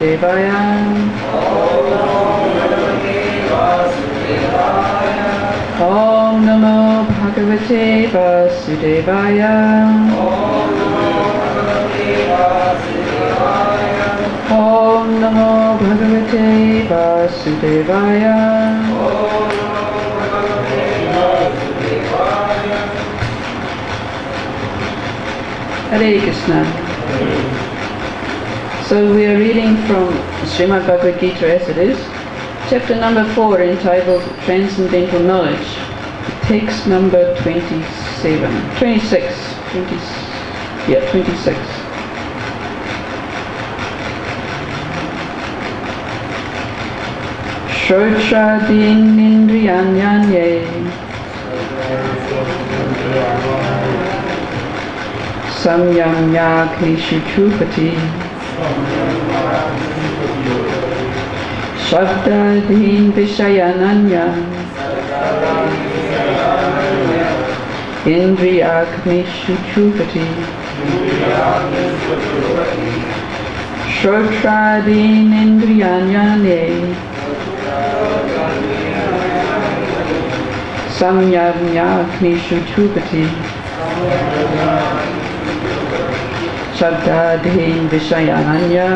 Devaya. Om Namo Bhagavate Vasudevaya. Om Namo Bhagavate Vasudevaya. Hare Krishna. So we are reading from Srimad Bhagavad Gita as it is, chapter number 4 entitled Transcendental Knowledge, text number 26. Shotradin Indriyanyanye Samyamya Knishuchupati Shabdadin Vishayananya Indriyaknishuchupati Shotradin Indriyanyane Samyamyaknishuchupati Shabdadin Vishayananya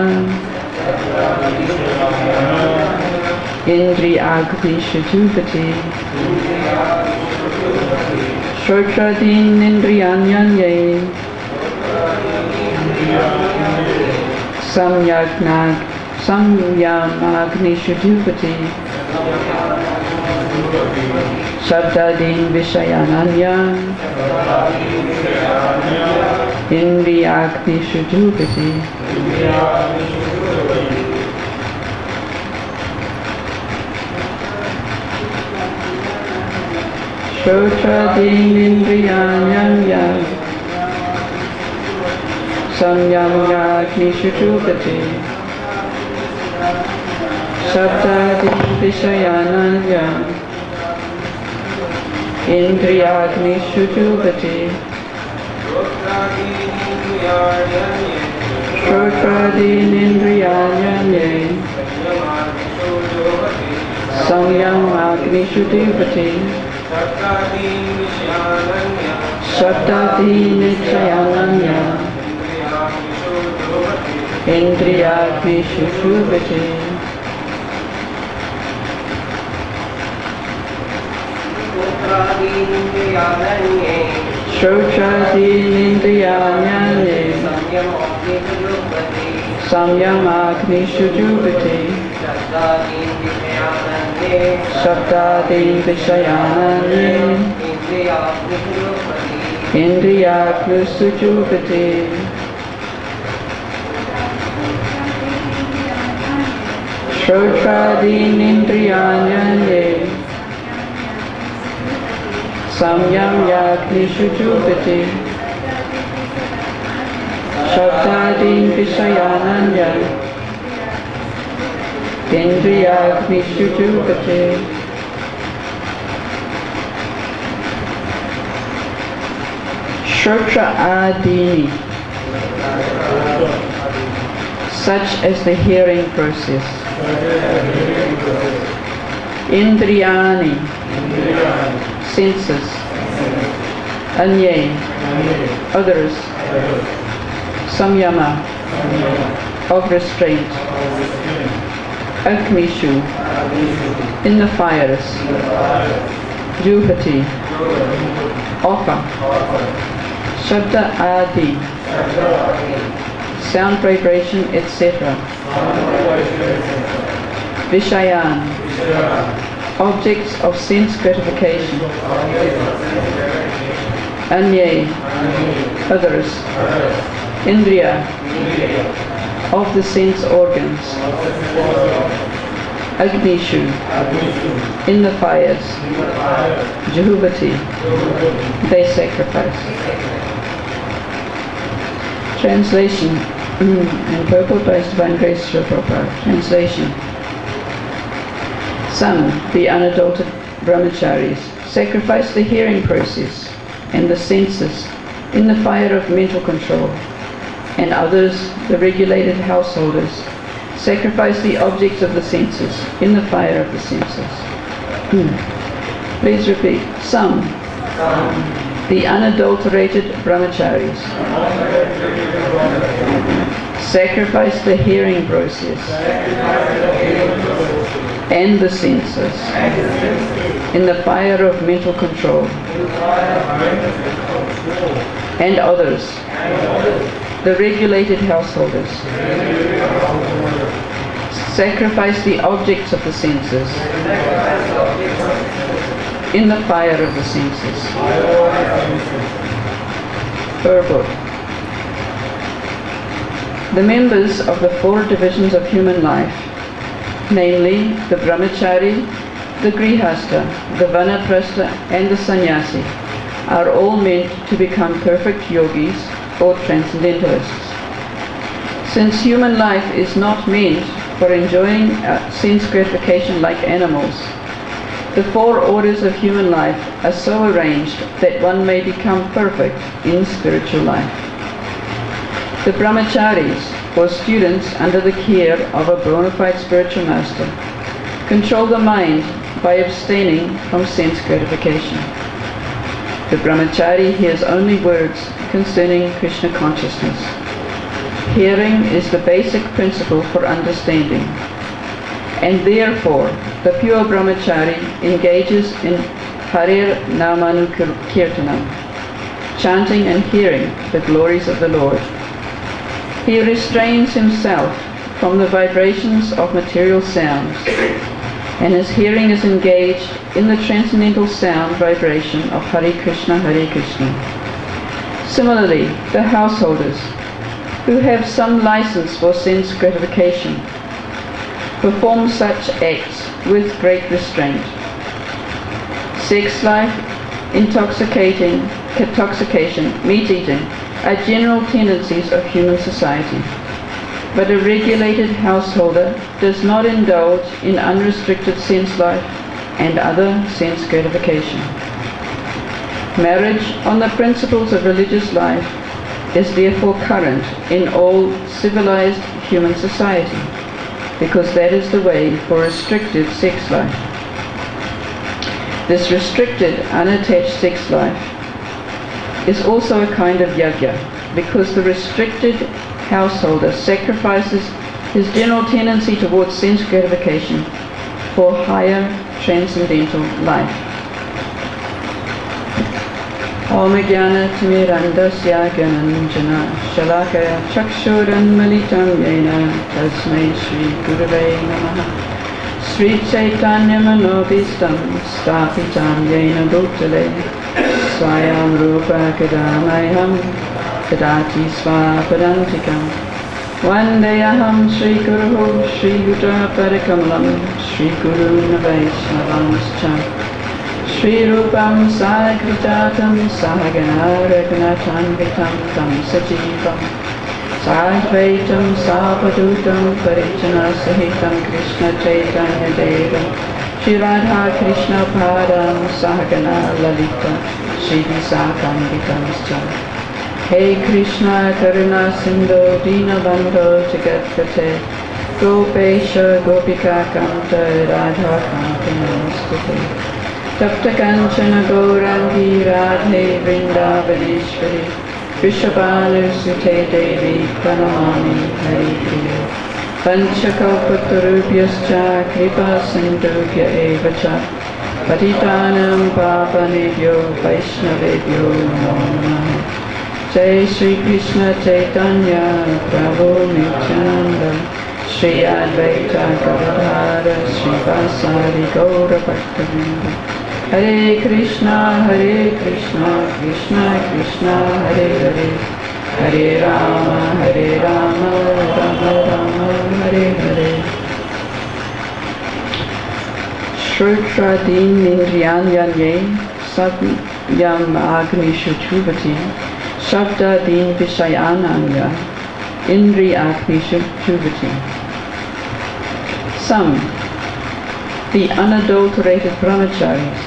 Indriyaknishuchupati Shotradin Indriyanyanye Samyamagnishuchupati Shabdadin Vishayananya Indriyaknishuchupati Shotradin Indriyanyanya Samyamagnishuchupati Shabdadin Vishayananya Indriyaknishuchupati Shotradin Indriyanyanye Samyamagnishuchupati Shabdadin Vishayananya Indriyaknishuchupati Shotradin Indriyanyanye Samyamagnishuchupati Shabdadin Vishayananye Indriyaknishuchupati Shotradin Indriyanyanye Samyamagnishuchupati Shabdadin Vishayananya Indriyaknishuchupati Shrotra Adini, such as the hearing process. Indriyani, senses. Anye, others. Samyama, of restraint. Agnishu, in the fires. Jupati, offer. Shabda Adi, sound, vibration, etc. Vishayan, objects of sense gratification. Anye, others. Indriya, of the sense organs. Agnishu, in the fires. Jehuvati, they sacrifice. Translation and purport by His Divine Grace Srila Prabhupada. Translation. Some, the unadulterated brahmacharis, sacrifice the hearing process and the senses in the fire of mental control, and others, the regulated householders, Sacrifice the objects of the senses in the fire of the senses. Please repeat. Some. The unadulterated brahmacharis. Sacrifice the hearing process and the senses in the fire of mental control. And others, the regulated householders. Sacrifice the objects of the senses in the fire of the senses. Purport. The members of the 4 divisions of human life, namely the brahmachari, the grihastha, the vanaprastha and the sannyasi, are all meant to become perfect yogis or transcendentalists. Since human life is not meant for enjoying sense gratification like animals, the 4 orders of human life are so arranged that one may become perfect in spiritual life. The brahmacharis, or students under the care of a bona fide spiritual master, control the mind by abstaining from sense gratification. The brahmachari hears only words concerning Krishna consciousness. Hearing is the basic principle for understanding, and therefore the pure brahmachari engages in Harir Namanukirtanam, chanting and hearing the glories of the Lord. He restrains himself from the vibrations of material sounds, and his hearing is engaged in the transcendental sound vibration of Hare Krishna, Hare Krishna. Similarly, the householders, who have some license for sense gratification, perform such acts with great restraint. Sex life, intoxication, meat-eating, are general tendencies of human society. But a regulated householder does not indulge in unrestricted sense life and other sense gratification. Marriage on the principles of religious life is therefore current in all civilized human society, because that is the way for restricted sex life. This restricted, unattached sex life is also a kind of yajna, because the restricted householder sacrifices his general tendency towards sense gratification for higher transcendental life. Om Jnana Timirandasya Gyananjana Shalakaya Chakshuranmalitam Yena Tasmai Shri Gurave Namaha Sri Chaitanya Manobhistam Stapitam Yena Bhutale Swayam Rupa Kadamayam Kadati Swapadantikam Vandeyaham Sri Guruhu Sri Yuta Parikamalam Sri Guru Navaishnavanscha Sri Rupam Sagritatam Sahagana Raghunathanvitam Tam Sajivam Sadvaitam Sapadutam Parijana Sahitam Krishna Chaitanya Devam Shri Radha Krishna Padam Sahagana Lalita Shri Visakanvitamscha Hey Krishna Karuna Sindhu Dinabandho Jagatpate Gopesha Gopika Kanta Radha Kanta Namostute Tapta Kanchana Gaurangi Radhe Vrindavaneshwari Vrishabhanu Sute Devi Pranamami Hari Priya Panchakalpatarubhyascha Kripa Sindhubhya Evacha Patitanam Papanebhyo Vaishnavebhyo Namo Namaha Jai Shri Krishna Chaitanya Prabhu Nityananda Shri Advaita Gadadhara Shri Vasari Gaura Bhaktavinda Hare Krishna Krishna Krishna Hare Hare Hare Rama Rama Rama Hare Hare Shrutradin Indriyanyanye Satyam Agnishu Chuvati Shabdadin Vishayananya Indri Agnishu Chuvati. Some, the unadulterated brahmacharis,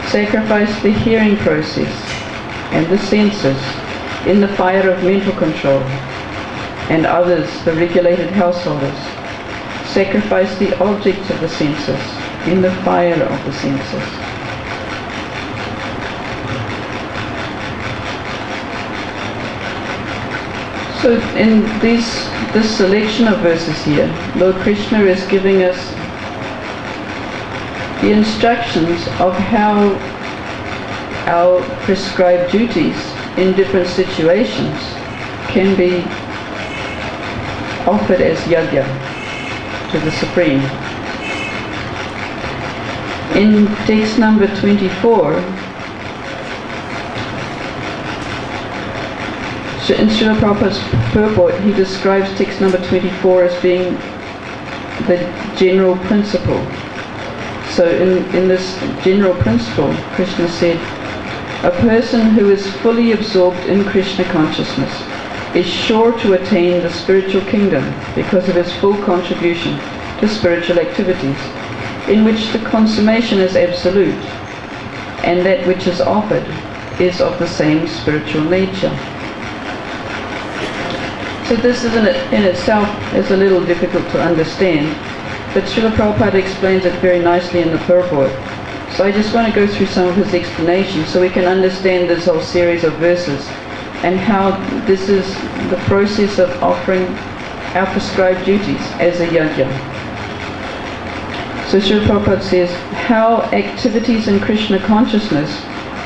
sacrifice the hearing process and the senses in the fire of mental control. and others the regulated householders, sacrifice the objects of the senses in the fire of the senses. So in this selection of verses here, Lord Krishna is giving us the instructions of how our prescribed duties in different situations can be offered as yajna to the Supreme. In text number 24, in Srila Prabhupada's purport, he describes text number 24 as being the general principle. So in this general principle, Krishna said, a person who is fully absorbed in Krishna consciousness is sure to attain the spiritual kingdom because of his full contribution to spiritual activities, in which the consummation is absolute, and that which is offered is of the same spiritual nature. So this is in itself is a little difficult to understand, but Srila Prabhupada explains it very nicely in the purport. So I just want to go through some of his explanations so we can understand this whole series of verses and how this is the process of offering our prescribed duties as a yajna. So Srila Prabhupada says, how activities in Krishna consciousness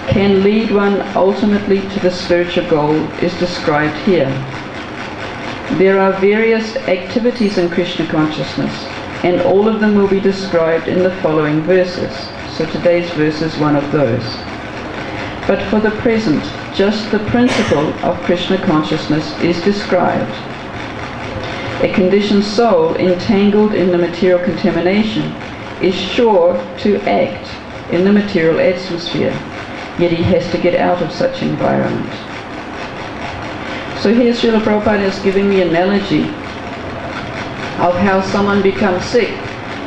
can lead one ultimately to the spiritual goal is described here. There are various activities in Krishna consciousness, and all of them will be described in the following verses. So today's verse is one of those. But for the present, just the principle of Krishna consciousness is described. A conditioned soul entangled in the material contamination is sure to act in the material atmosphere, yet he has to get out of such environment. So here Srila Prabhupada is giving the analogy of how someone becomes sick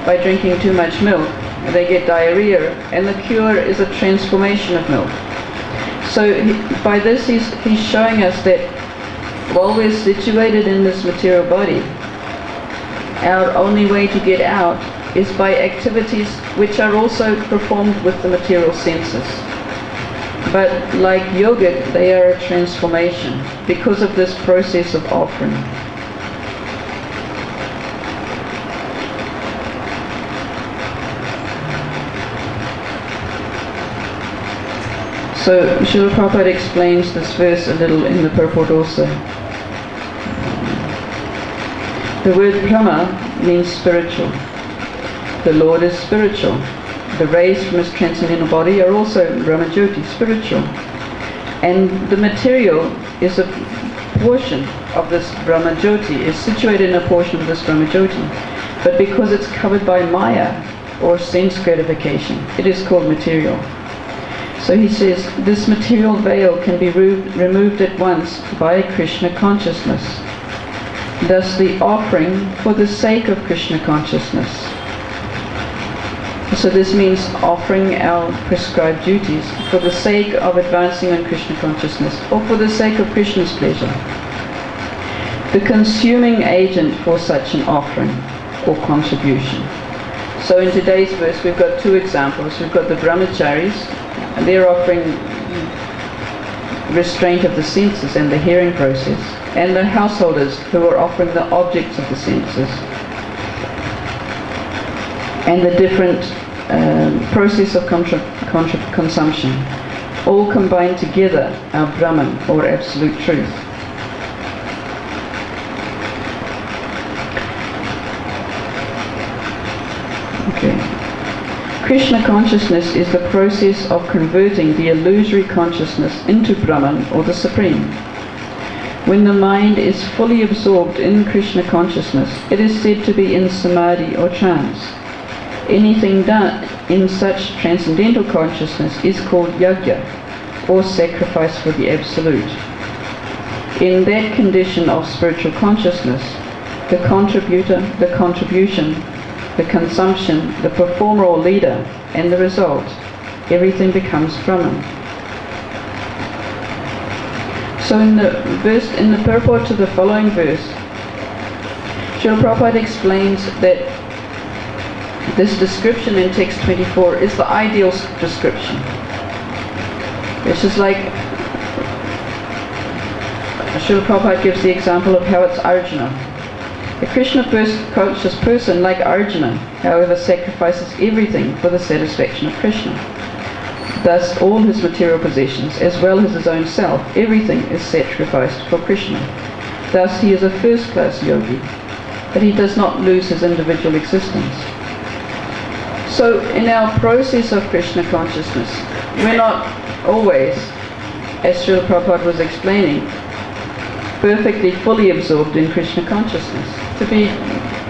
by drinking too much milk. They get diarrhea, and the cure is a transformation of milk. So by this he's showing us that while we're situated in this material body, our only way to get out is by activities which are also performed with the material senses. But like yoga, they are a transformation because of this process of offering. So Srila Prabhupada explains this verse a little in the purport also. The word Brahma means spiritual. The Lord is spiritual. The rays from his transcendental body are also Brahma Jyoti, spiritual. And the material is a portion of this Brahma Jyoti, is situated in a portion of this Brahma Jyoti. But because it's covered by Maya, or sense gratification, it is called material. So he says, this material veil can be removed at once by Krishna consciousness. Thus the offering for the sake of Krishna consciousness. So this means offering our prescribed duties for the sake of advancing on Krishna consciousness, or for the sake of Krishna's pleasure. The consuming agent for such an offering or contribution. So in today's verse we've got two examples. We've got the brahmacharis, and they're offering restraint of the senses and the hearing process, and the householders who are offering the objects of the senses and the different process of consumption, all combined together are Brahman, or absolute truth. Okay. Krishna consciousness is the process of converting the illusory consciousness into Brahman, or the Supreme. When the mind is fully absorbed in Krishna consciousness, it is said to be in samadhi or trance. Anything done in such transcendental consciousness is called yajna, or sacrifice for the Absolute. In that condition of spiritual consciousness, the contributor, the contribution, the consumption, the performer or leader, and the result, everything becomes Brahman. So in the purport to the following verse, Srila Prabhupada explains that this description in text 24 is the ideal description. It's just like Srila Prabhupada gives the example of how it's Arjuna. A Krishna conscious person like Arjuna, however, sacrifices everything for the satisfaction of Krishna. Thus all his material possessions, as well as his own self, everything is sacrificed for Krishna. Thus he is a first-class yogi, but he does not lose his individual existence. So in our process of Krishna consciousness, we're not always, as Srila Prabhupada was explaining, perfectly fully absorbed in Krishna consciousness, to be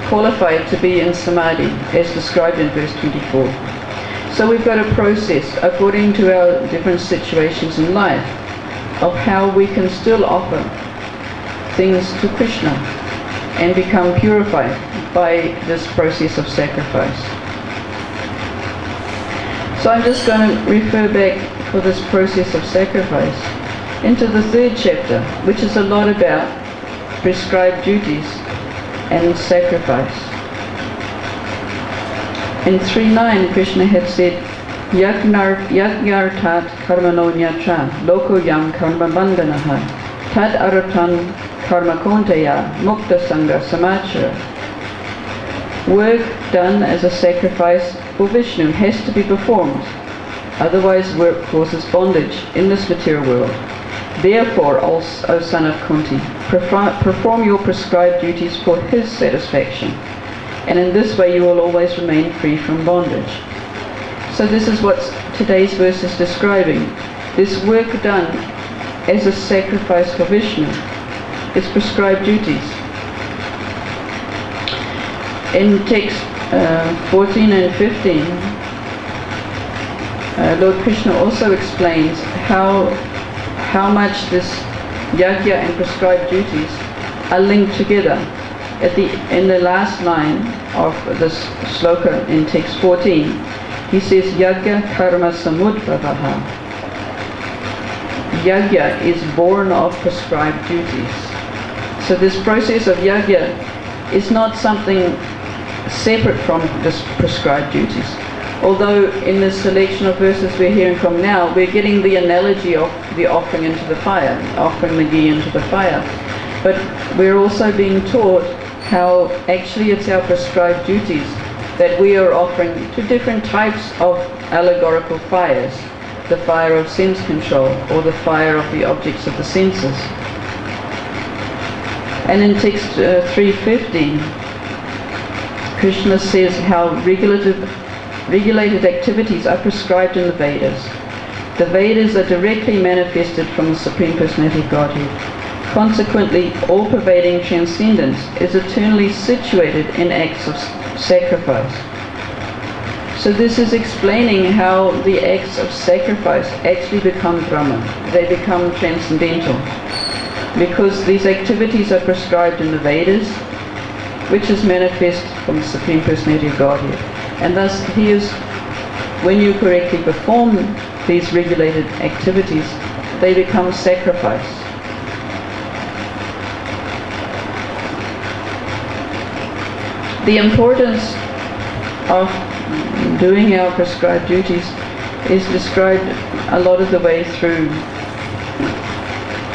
qualified to be in samadhi, as described in verse 24. So we've got a process, according to our different situations in life, of how we can still offer things to Krishna and become purified by this process of sacrifice. So I'm just going to refer back for this process of sacrifice into the 3rd chapter, which is a lot about prescribed duties and sacrifice. In 3.9, Krishna had said, Yagyartat karmanonyatra loko yam karma bandanaha tad aratan karma kontaya mukta sangha samachara. Work done as a sacrifice for Vishnu has to be performed, otherwise work causes bondage in this material world. Therefore, O son of Kunti, perform your prescribed duties for his satisfaction, and in this way you will always remain free from bondage. So this is what today's verse is describing. This work done as a sacrifice for Vishnu is prescribed duties. In text 14 and 15, Lord Krishna also explains how much this yajna and prescribed duties are linked together. In the last line of this sloka in text 14, he says, Yajna karma samudbhavaha. Yajna is born of prescribed duties. So this process of yajna is not something separate from this prescribed duties. Although in this selection of verses we're hearing from now, we're getting the analogy of the offering into the fire, offering the ghee into the fire. But we're also being taught how actually it's our prescribed duties that we are offering to different types of allegorical fires. The fire of sense control, or the fire of the objects of the senses. And in text 3.15, Krishna says how regulated activities are prescribed in the Vedas. The Vedas are directly manifested from the Supreme Personality of Godhead. Consequently, all-pervading transcendence is eternally situated in acts of sacrifice. So this is explaining how the acts of sacrifice actually become Brahman. They become transcendental. Because these activities are prescribed in the Vedas, which is manifest from the Supreme Personality of Godhead. And thus, when you correctly perform these regulated activities, they become sacrifice. The importance of doing our prescribed duties is described a lot of the way through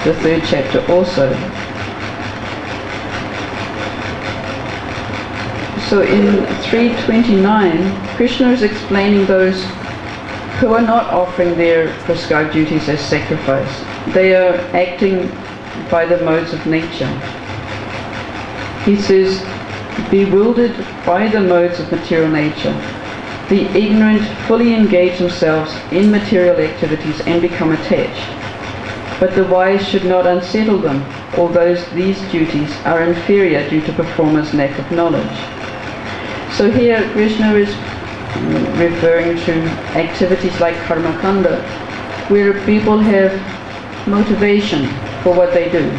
the 3rd chapter also. So in 3.29, Krishna is explaining those who are not offering their prescribed duties as sacrifice. They are acting by the modes of nature. He says, bewildered by the modes of material nature, the ignorant fully engage themselves in material activities and become attached. But the wise should not unsettle them, although these duties are inferior due to performers' lack of knowledge. So here Krishna is referring to activities like karma kanda, where people have motivation for what they do.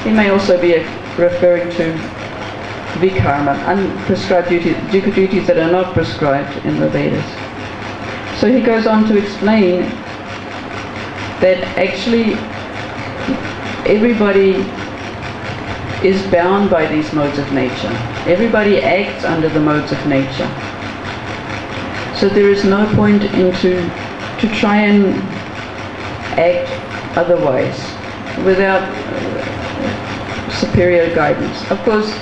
He may also be referring to vikarma, unprescribed duties that are not prescribed in the Vedas. So he goes on to explain that actually everybody is bound by these modes of nature. Everybody acts under the modes of nature. So there is no point to try and act otherwise without superior guidance. Of course,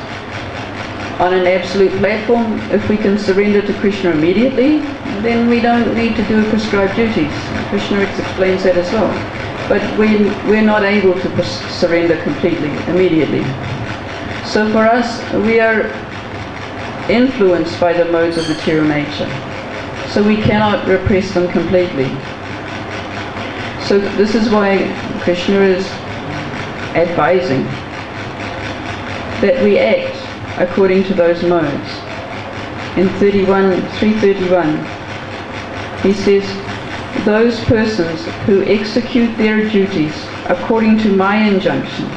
on an absolute platform, if we can surrender to Krishna immediately, then we don't need to do prescribed duties. Krishna explains that as well. But we're not able to surrender completely, immediately. So for us, we are influenced by the modes of material nature. So we cannot repress them completely. So this is why Krishna is advising that we act according to those modes. In 331, he says, those persons who execute their duties according to my injunctions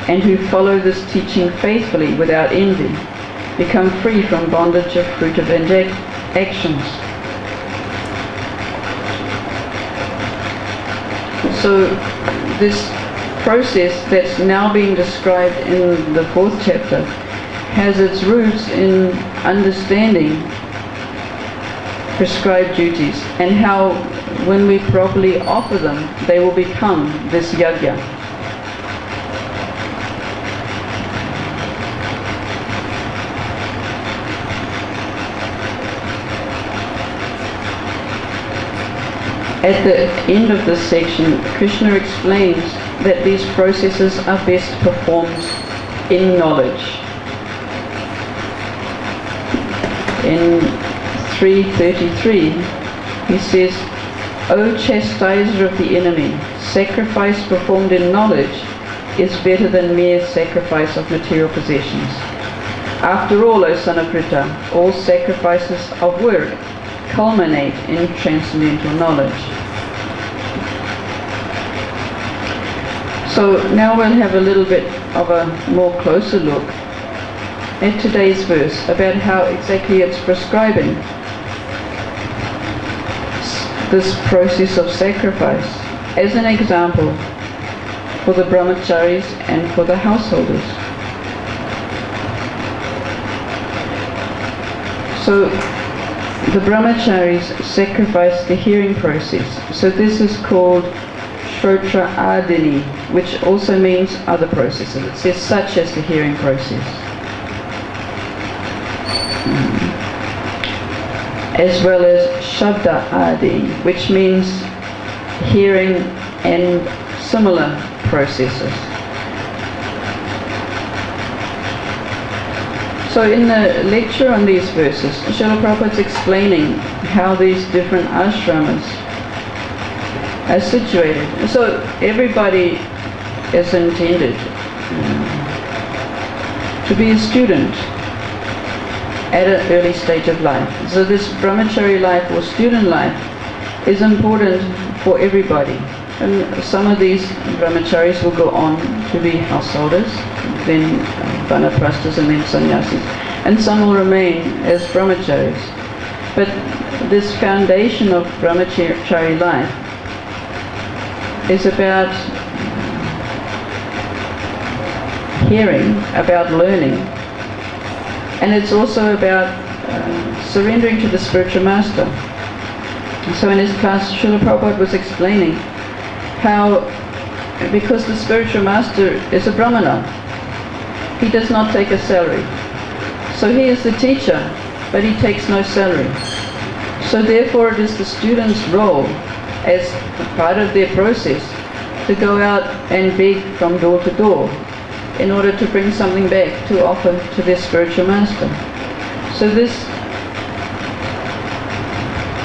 and who follow this teaching faithfully without envy become free from bondage of fruitive actions. So this process that's now being described in the 4th chapter has its roots in understanding prescribed duties and how when we properly offer them, they will become this yajna. At the end of this section, Krishna explains that these processes are best performed in knowledge. In 333, he says, O chastiser of the enemy, sacrifice performed in knowledge is better than mere sacrifice of material possessions. After all, O son of Pritha, all sacrifices of work culminate in transcendental knowledge. So now we'll have a little bit of a more closer look at today's verse about how exactly it's prescribing this process of sacrifice as an example for the brahmacharis and for the householders. So the brahmacharis sacrifice the hearing process. So this is called shrotra adini, which also means other processes. It says such as the hearing process. As well as shabda adi, which means hearing and similar processes. So in the lecture on these verses, Srila Prabhupada is explaining how these different ashramas are situated. So everybody is intended to be a student at an early stage of life. So this brahmachari life or student life is important for everybody. And some of these brahmacharis will go on to be householders, then vanaprasthas and then sannyasis. And some will remain as brahmacharis. But this foundation of brahmachari life is about hearing, about learning, and it's also about surrendering to the spiritual master. So in his class, Srila Prabhupada was explaining how, because the spiritual master is a brahmana, he does not take a salary. So he is the teacher, but he takes no salary. So therefore it is the student's role, as part of their process, to go out and beg from door to door in order to bring something back to offer to their spiritual master. So this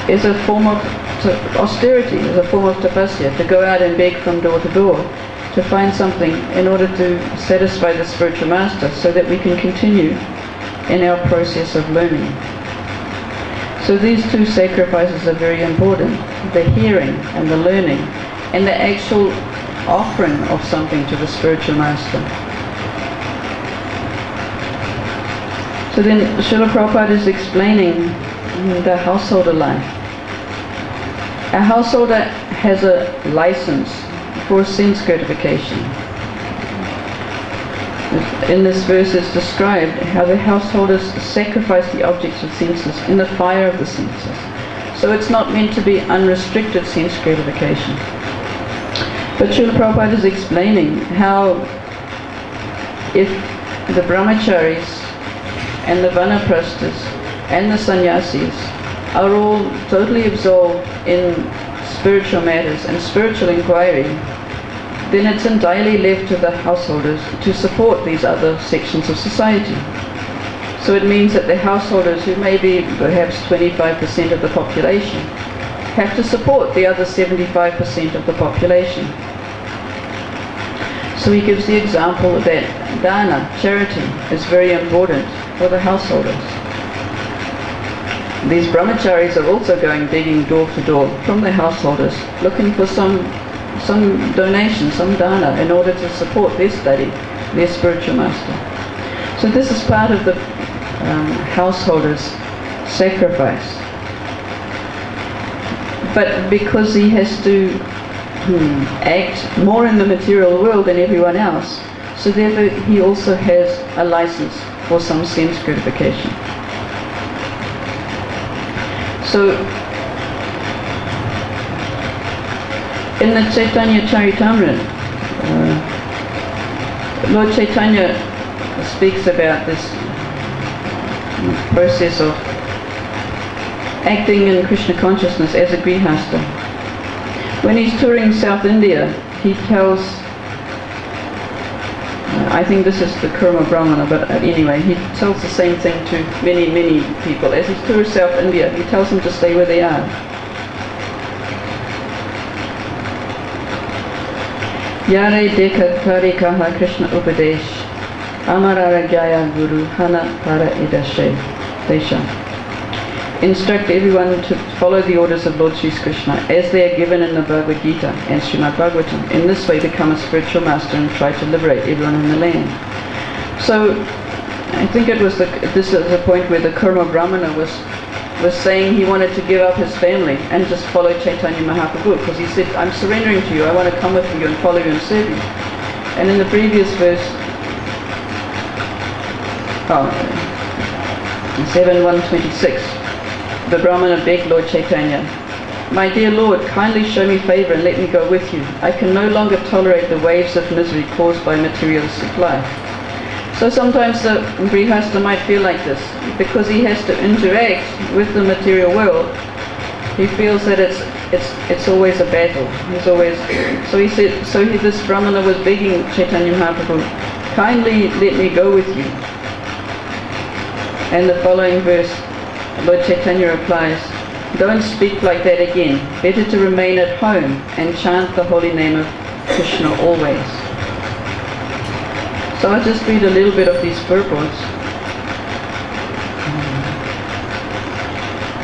is a form of austerity, is a form of tapasya, to go out and beg from door to door to find something in order to satisfy the spiritual master so that we can continue in our process of learning. So these two sacrifices are very important, the hearing and the learning, and the actual offering of something to the spiritual master. So then Srila Prabhupada is explaining the householder life. A householder has a license for sense gratification. In this verse is described how the householders sacrifice the objects of senses in the fire of the senses. So it's not meant to be unrestricted sense gratification. But Srila Prabhupada is explaining how if the brahmacharis and the vanaprasthas and the sannyasis are all totally absorbed in spiritual matters and spiritual inquiry, then it's entirely left to the householders to support these other sections of society. So it means that the householders, who may be perhaps 25% of the population, have to support the other 75% of the population. So he gives the example that dana, charity, is very important for the householders. These brahmacharis are also going digging door to door from the householders, looking for some donation, some dana, in order to support their study, their spiritual master. So this is part of the householder's sacrifice. But because he has to act more in the material world than everyone else, so therefore he also has a license for some sense gratification. So in the Chaitanya Charitamrita, Lord Chaitanya speaks about this process of acting in Krishna consciousness as a grihastha. When he's touring South India, he tells, I think this is the Kurma Brahmana, but anyway, he tells the same thing to many, many people. As he tours South India, he tells them to stay where they are. Yare deka kari kaha Krishna upadesh, amarara jaya guru hana para idashe desha. Instruct everyone to follow the orders of Lord Sri Krishna as they are given in the Bhagavad Gita and Srimad Bhagavatam. In this way become a spiritual master and try to liberate everyone in the land. So I think it was this is the point where the Kurma Brahmana was saying he wanted to give up his family and just follow Chaitanya Mahaprabhu, because he said, I'm surrendering to you, I want to come with you and follow you and serve you. And in the previous verse, 7.126, the Brahmana begged Lord Chaitanya, my dear Lord, kindly show me favor and let me go with you. I can no longer tolerate the waves of misery caused by materialistic life. So sometimes the grihastha might feel like this, because he has to interact with the material world. He feels that it's always a battle. He's always this Brahmana was begging Chaitanya Mahaprabhu, kindly let me go with you. And the following verse, Lord Chaitanya replies, don't speak like that again. Better to remain at home and chant the holy name of Krishna always. So I'll just read a little bit of these purports.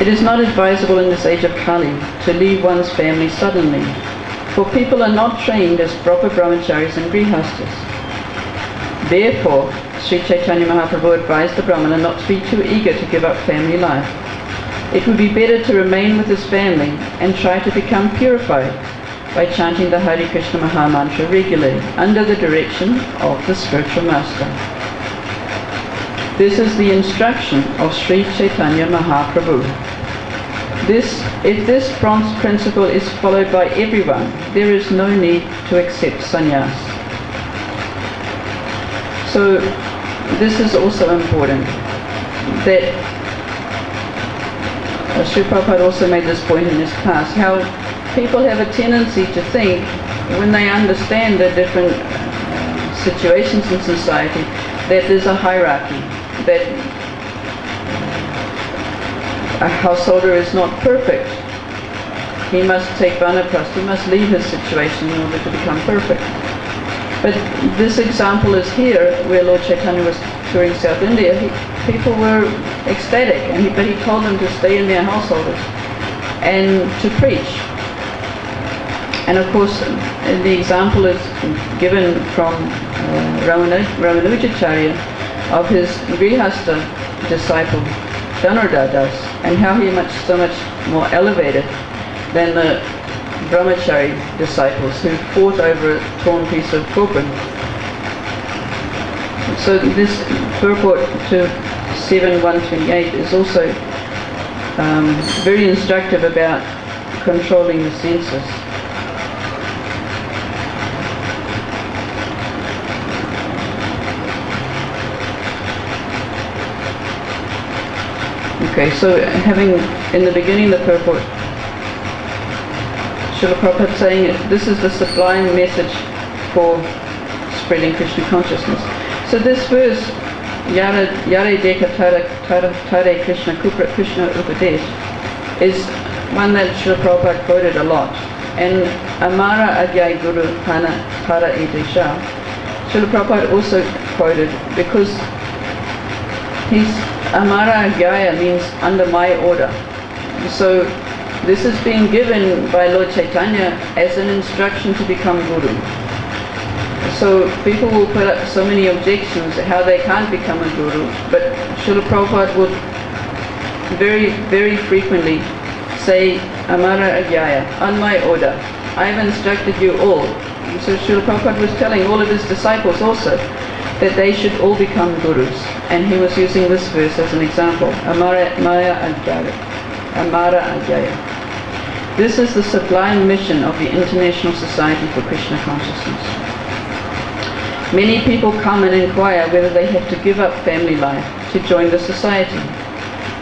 It is not advisable in this age of Kali to leave one's family suddenly, for people are not trained as proper brahmacharis and grihasthas. Therefore, Sri Chaitanya Mahaprabhu advised the Brahmana not to be too eager to give up family life. It would be better to remain with his family and try to become purified by chanting the Hare Krishna Maha Mantra regularly under the direction of the spiritual master. This is the instruction of Sri Chaitanya Mahaprabhu. If this principle is followed by everyone, there is no need to accept sannyas. So this is also important, that Sri Prabhupada also made this point in his class, how people have a tendency to think, when they understand the different situations in society, that there's a hierarchy, that a householder is not perfect. He must take vanaprastha, he must leave his situation in order to become perfect. But this example is here, where Lord Chaitanya was touring South India. People were ecstatic, but he told them to stay in their householders and to preach. And of course, the example is given from Ramanujacharya of his grihastha disciple, Dhanurda Das, and how he so much more elevated than the brahmachari disciples who fought over a torn piece of copra. So this purport to 7.128 is also very instructive about controlling the senses. Okay, so having in the beginning the purport, Srila Prabhupada saying this is the sublime message for spreading Krishna consciousness. So this verse, Yare Deka Tare Krishna Kupra Krishna Upadesh, is one that Srila Prabhupada quoted a lot. And Amara Adyai Guru Pana Tara Edesha, Srila Prabhupada also quoted because he's Amara Agyaya means under my order. So this is being given by Lord Chaitanya as an instruction to become Guru. So people will put up so many objections how they can't become a Guru, but Srila Prabhupada would very, very frequently say Amara Agyaya, on my order. I have instructed you all. So Srila Prabhupada was telling all of his disciples also that they should all become Gurus. And he was using this verse as an example. Amara Agyaya. Amara Agyaya. This is the sublime mission of the International Society for Krishna Consciousness. Many people come and inquire whether they have to give up family life to join the society.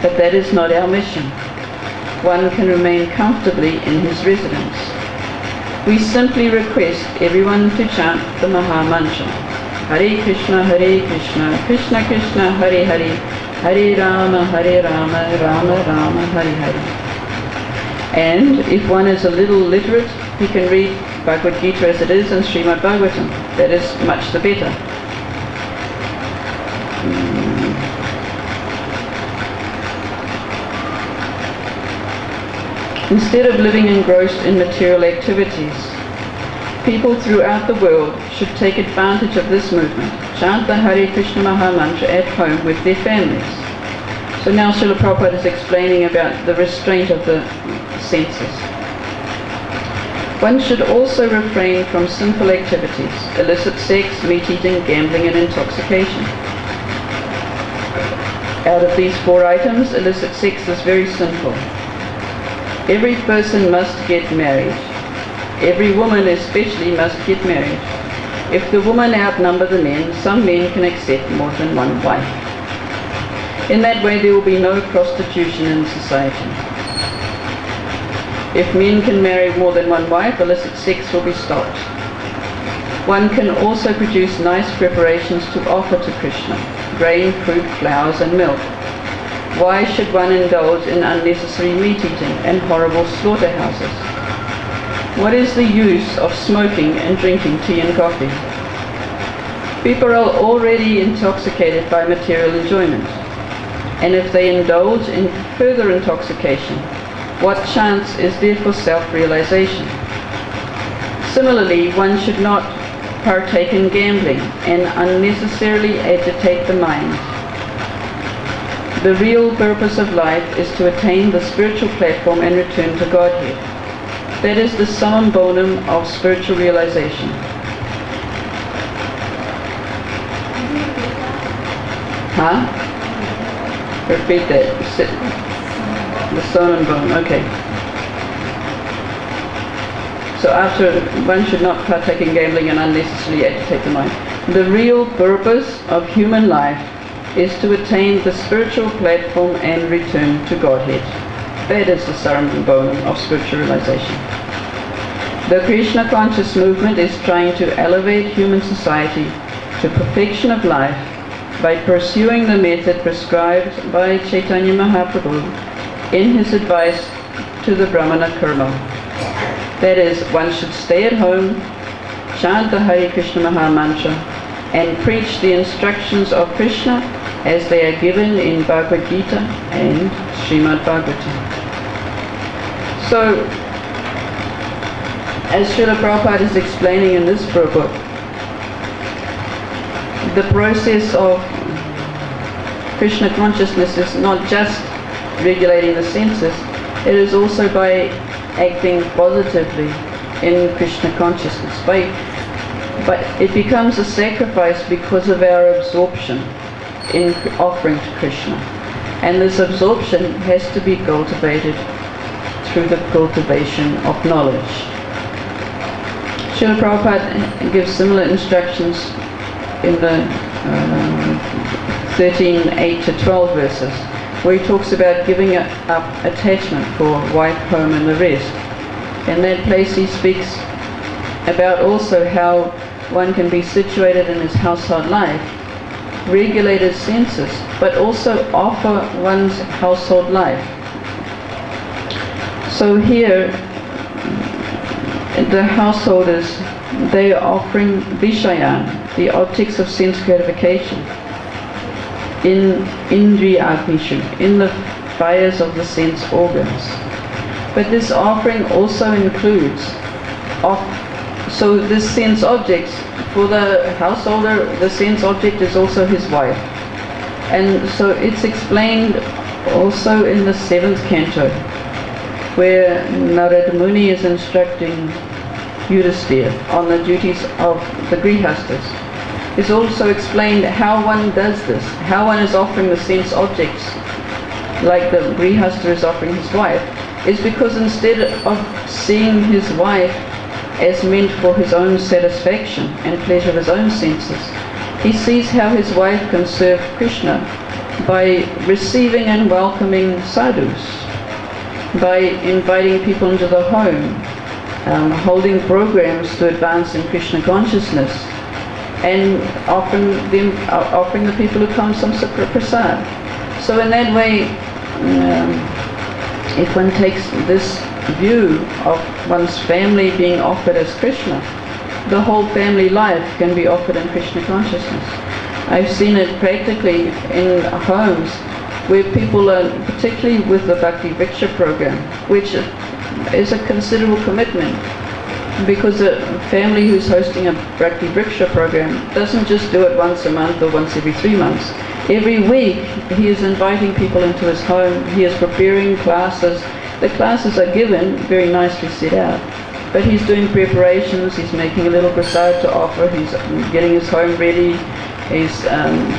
But that is not our mission. One can remain comfortably in his residence. We simply request everyone to chant the Maha Mantra. Hare Krishna, Krishna Krishna, Hare Hare, Hare Rama, Rama Rama, Hare Hare. And if one is a little literate, he can read Bhagavad Gita as it is and Srimad Bhagavatam. That is much the better. Instead of living engrossed in material activities, people throughout the world should take advantage of this movement, chant the Hare Krishna Maha Mantra at home with their families. So now Srila Prabhupada is explaining about the restraint of the senses. One should also refrain from sinful activities, illicit sex, meat eating, gambling and intoxication. Out of these 4 items, illicit sex is very sinful. Every person must get married. Every woman especially must get married. If the women outnumber the men, some men can accept more than one wife. In that way there will be no prostitution in society. If men can marry more than one wife, illicit sex will be stopped. One can also produce nice preparations to offer to Krishna, grain, fruit, flowers and milk. Why should one indulge in unnecessary meat eating and horrible slaughterhouses? What is the use of smoking and drinking tea and coffee? People are already intoxicated by material enjoyment, and if they indulge in further intoxication, what chance is there for self-realization? Similarly, one should not partake in gambling and unnecessarily agitate the mind. The real purpose of life is to attain the spiritual platform and return to Godhead. That is the summum bonum of spiritual realization. Huh? Repeat that. The summum bonum, okay. So after, one should not partake in gambling and unnecessarily agitate the mind. The real purpose of human life is to attain the spiritual platform and return to Godhead. That is the summum bonum of spiritual realization. The Krishna conscious movement is trying to elevate human society to perfection of life by pursuing the method prescribed by Chaitanya Mahaprabhu in his advice to the Brahmana Karma. That is, one should stay at home, chant the Hare Krishna Maha Mantra, and preach the instructions of Krishna as they are given in Bhagavad Gita and Srimad Bhagavatam. So, as Srila Prabhupada is explaining in this purport, the process of Krishna consciousness is not just regulating the senses, it is also by acting positively in Krishna consciousness, by but it becomes a sacrifice because of our absorption in offering to Krishna. And this absorption has to be cultivated through the cultivation of knowledge. Srila Prabhupada gives similar instructions in the 13:8 to 12 verses, where he talks about giving up attachment for wife, home and the rest. In that place he speaks about also how one can be situated in his household life, regulate his senses, but also offer one's household life. So here, the householders, they are offering Vishaya, the objects of sense gratification, in Indriya Agnishu, in the fires of the sense organs. But this offering also includes, so this sense objects, for the householder, the sense object is also his wife. And so it's explained also in the 7th canto, where Narada Muni is instructing Yudhisthira on the duties of the Grihastas. It's also explained how one does this, how one is offering the sense objects, like the Grihasta is offering his wife, is because instead of seeing his wife as meant for his own satisfaction and pleasure of his own senses, he sees how his wife can serve Krishna by receiving and welcoming sadhus, by inviting people into the home, holding programs to advance in Krishna consciousness, and offering the people who come some prasad. So in that way, if one takes this view of one's family being offered as Krishna, the whole family life can be offered in Krishna consciousness. I've seen it practically in homes where people are, particularly with the Bhakti Vriksha program, which is a considerable commitment, because a family who's hosting a Bhakti Vriksha program doesn't just do it once a month or once every 3 months. Every week he is inviting people into his home, he is preparing classes. The classes are given, very nicely set out, but he's doing preparations, he's making a little prasad to offer, he's getting his home ready, he's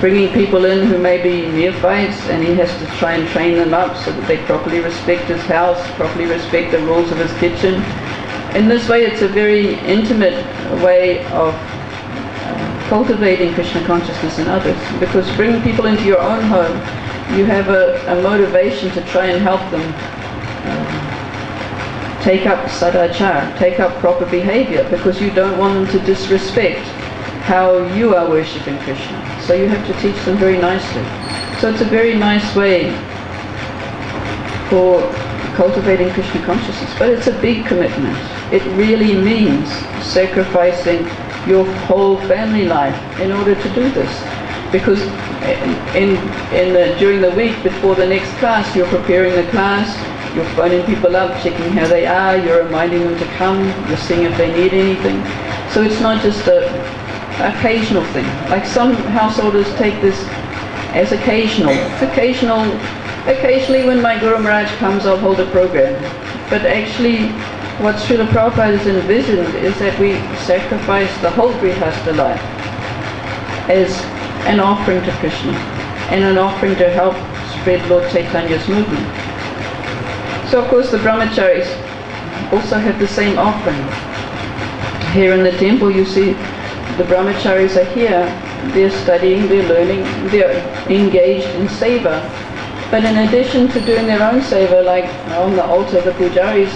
bringing people in who may be neophytes, and he has to try and train them up so that they properly respect his house, properly respect the rules of his kitchen. In this way it's a very intimate way of cultivating Krishna consciousness in others, because bringing people into your own home, you have a motivation to try and help them take up sadachara, take up proper behavior, because you don't want them to disrespect how you are worshipping Krishna. So you have to teach them very nicely. So it's a very nice way for cultivating Krishna consciousness, but it's a big commitment. It really means sacrificing your whole family life in order to do this, because during the week before the next class, you're preparing the class, you're phoning people up, checking how they are, you're reminding them to come, you're seeing if they need anything. So it's not just an occasional thing. Like some householders take this as occasional. It's occasional. Occasionally when my Guru Maharaj comes, I'll hold a program. But actually, what Srila Prabhupada has envisioned is that we sacrifice the whole Grihastha life as an offering to Krishna, and an offering to help spread Lord Chaitanya's movement. So of course the brahmacharis also have the same offering. Here in the temple you see the brahmacharis are here, they're studying, they're learning, they're engaged in seva. But in addition to doing their own seva, like on the altar, the pujaris,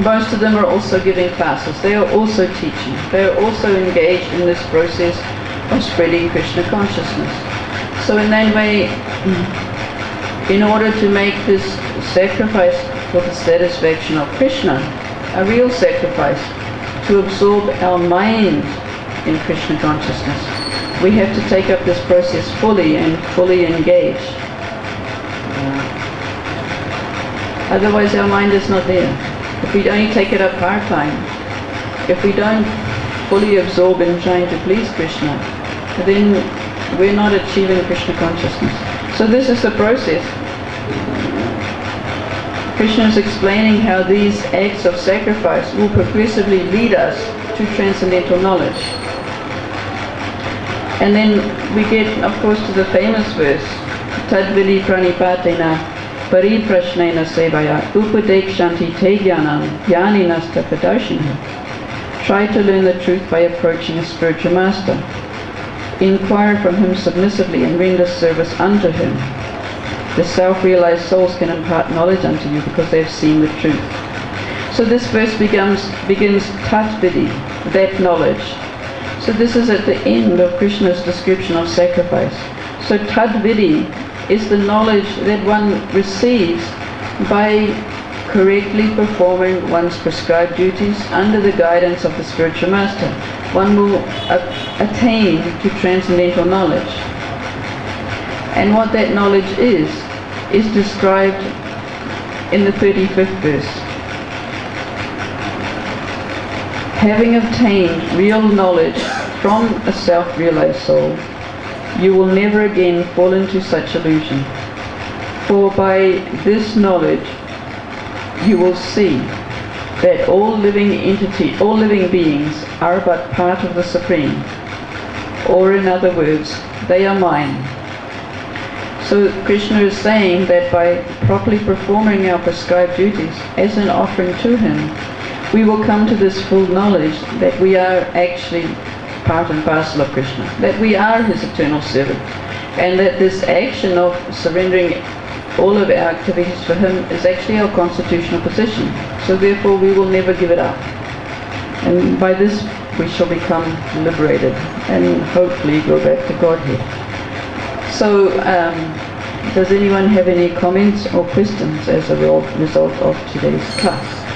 most of them are also giving classes. They are also teaching. They are also engaged in this process of spreading Krishna consciousness. So in that way, in order to make this sacrifice for the satisfaction of Krishna, a real sacrifice, to absorb our mind in Krishna consciousness, we have to take up this process fully and fully engage. Otherwise our mind is not there. If we only take it up part-time, if we don't fully absorb in trying to please Krishna, then we're not achieving Krishna consciousness. So this is the process. Krishna is explaining how these acts of sacrifice will progressively lead us to transcendental knowledge. And then we get, of course, to the famous verse, Tadvili pranipatena pariprashnena sevaya upadekshanti te jnanam jnaninasta pradarshina. Try to learn the truth by approaching a spiritual master. Inquire from him submissively and render service unto him. The self-realized souls can impart knowledge unto you because they have seen the truth. So this verse begins Tatvidi, that knowledge. So this is at the end of Krishna's description of sacrifice. So Tatvidi is the knowledge that one receives by correctly performing one's prescribed duties under the guidance of the spiritual master. One will attain to transcendental knowledge. And what that knowledge is described in the 35th verse. Having obtained real knowledge from a self-realized soul, you will never again fall into such illusion. For by this knowledge, you will see that all living beings are but part of the Supreme, or in other words, they are mine. So Krishna is saying that by properly performing our prescribed duties as an offering to him, we will come to this full knowledge that we are actually part and parcel of Krishna, that we are his eternal servant, and that this action of surrendering all of our activities for him is actually our constitutional position. So therefore we will never give it up. And by this we shall become liberated and hopefully go back to Godhead. So does anyone have any comments or questions as a result of today's class?